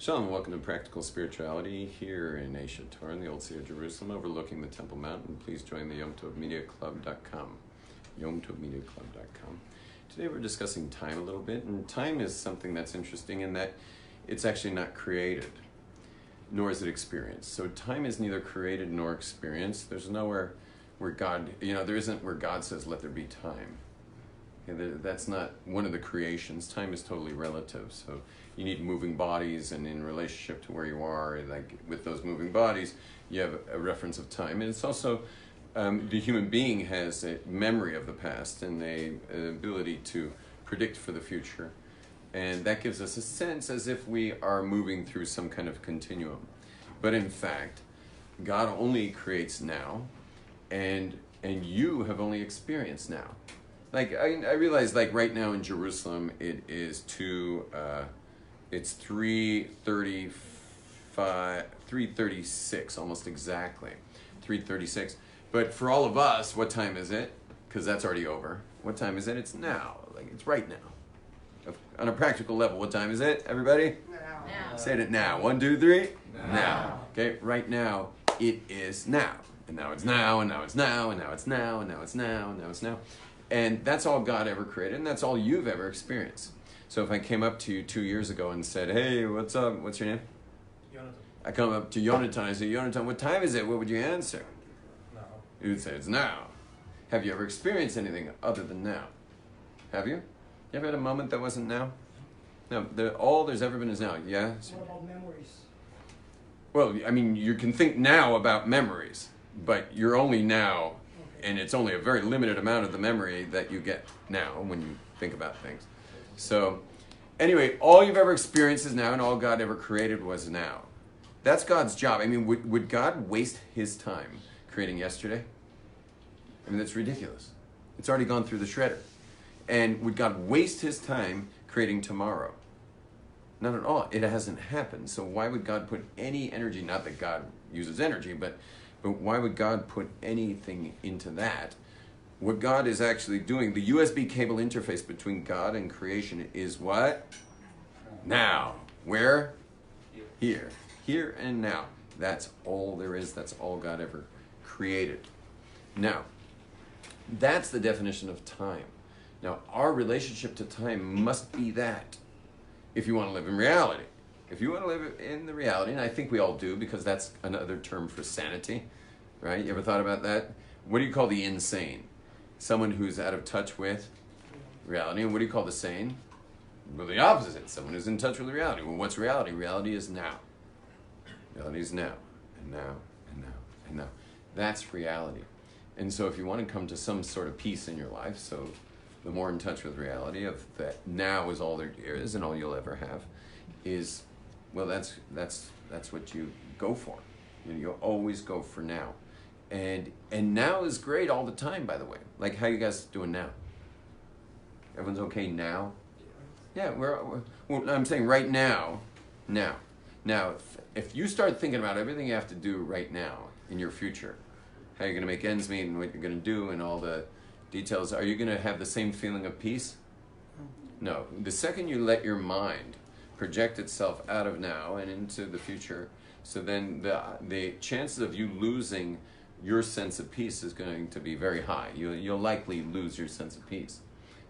Shalom, welcome to Practical Spirituality here in Asia Torah in the Old City of Jerusalem, overlooking the Temple Mount. And please join the YomTovMediaClub.com. YomTovMediaClub.com. Today we're discussing time a little bit, and time is something that's interesting in that it's actually not created, nor is it experienced. So time is neither created nor experienced. There's nowhere where God, there isn't where God says, let there be time. That's not one of the creations. Time is totally relative. So you need moving bodies, and in relationship to where you are, like with those moving bodies, you have a reference of time. And it's also, the human being has a memory of the past and an ability to predict for the future. And that gives us a sense as if we are moving through some kind of continuum. But in fact, God only creates now, and you have only experienced now. Like I realize, like right now in Jerusalem, it is it's 3:36, almost exactly, 3:36. But for all of us, what time is it? Because that's already over. What time is it? It's now. Like it's right now. On a practical level, what time is it? Everybody? Now. Say it now. 1, 2, 3. Now. Okay. Right now, it is now. And now it's now. And now it's now. And now it's now. And now it's now. And now it's now. And that's all God ever created, and that's all you've ever experienced. So if I came up to you 2 years ago and said, hey, what's up? What's your name? Jonathan. I come up to Yonatan, I say, Yonatan, what time is it? What would you answer? Now. You would say, it's now. Have you ever experienced anything other than now? Have you? You ever had a moment that wasn't now? No, all there's ever been is now. Yeah? What about memories? Well, I mean, you can think now about memories, but you're only now. And it's only a very limited amount of the memory that you get now when you think about things. So, anyway, all you've ever experienced is now, and all God ever created was now. That's God's job. I mean, would God waste his time creating yesterday? I mean, that's ridiculous. It's already gone through the shredder. And would God waste his time creating tomorrow? Not at all. It hasn't happened. So why would God put any energy, not that God uses energy, but why would God put anything into that? What God is actually doing, the USB cable interface between God and creation is what? Now. Where? Here. Here and now. That's all there is. That's all God ever created. Now, that's the definition of time. Now, our relationship to time must be that if you want to live in reality. If you want to live in the reality, and I think we all do, because that's another term for sanity, right? You ever thought about that? What do you call the insane? Someone who's out of touch with reality. And what do you call the sane? Well, the opposite. Someone who's in touch with reality. Well, what's reality? Reality is now. Reality is now, and now, and now, and now. That's reality. And so if you want to come to some sort of peace in your life, so the more in touch with reality of that now is all there is and all you'll ever have, is, well, that's what you go for. You always go for now. And now is great all the time, by the way. Like, how you guys doing now? Everyone's okay now? Yeah, well, I'm saying right now, now. Now, if you start thinking about everything you have to do right now in your future, how you're going to make ends meet and what you're going to do and all the details, are you going to have the same feeling of peace? No. The second you let your mind project itself out of now and into the future, so then the chances of you losing your sense of peace is going to be very high. You'll likely lose your sense of peace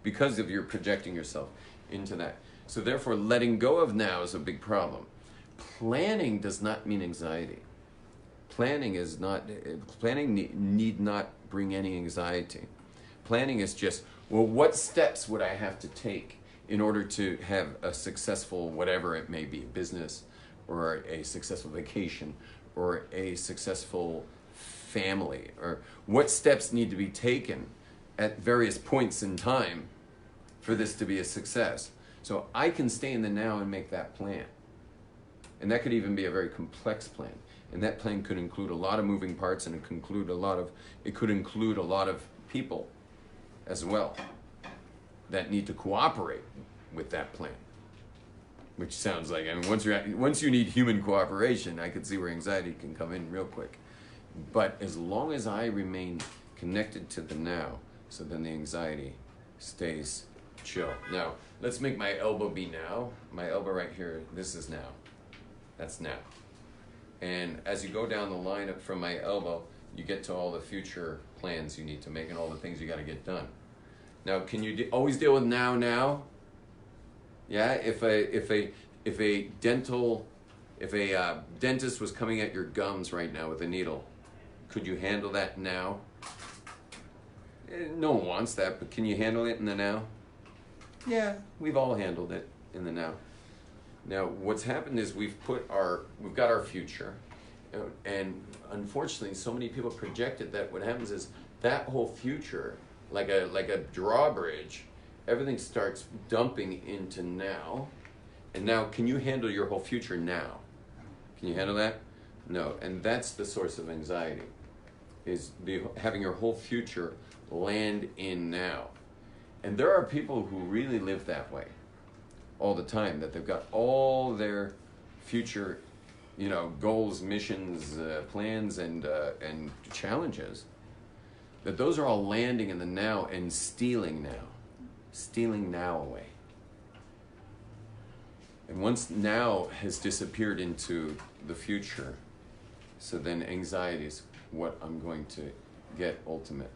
because of your projecting yourself into that. So therefore, letting go of now is a big problem. Planning does not mean anxiety. Planning need not bring any anxiety. Planning is just, well, what steps would I have to take in order to have a successful, whatever it may be, business, or a successful vacation, or a successful family, or what steps need to be taken at various points in time for this to be a success. So I can stay in the now and make that plan. And that could even be a very complex plan. And that plan could include a lot of moving parts, and it could include a lot of people as well that need to cooperate with that plan. Which sounds like, I mean, once you need human cooperation, I could see where anxiety can come in real quick. But as long as I remain connected to the now, so then the anxiety stays chill. Now, let's make my elbow be now. My elbow right here, this is now. That's now. And as you go down the line from my elbow, you get to all the future plans you need to make and all the things you got to get done. Now, can you always deal with now? Yeah, if a dentist was coming at your gums right now with a needle, could you handle that now? No one wants that, but can you handle it in the now? Yeah, we've all handled it in the now. Now, what's happened is we've got our future, and unfortunately, so many people projected that what happens is that whole future, like a drawbridge, everything starts dumping into now. And now, can you handle your whole future now? Can you handle that? No, and that's the source of anxiety, is having your whole future land in now. And there are people who really live that way all the time, that they've got all their future, goals, missions, plans, and challenges, that those are all landing in the now and stealing now away. And once now has disappeared into the future, so then anxiety is what I'm going to get ultimately.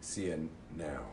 See you now.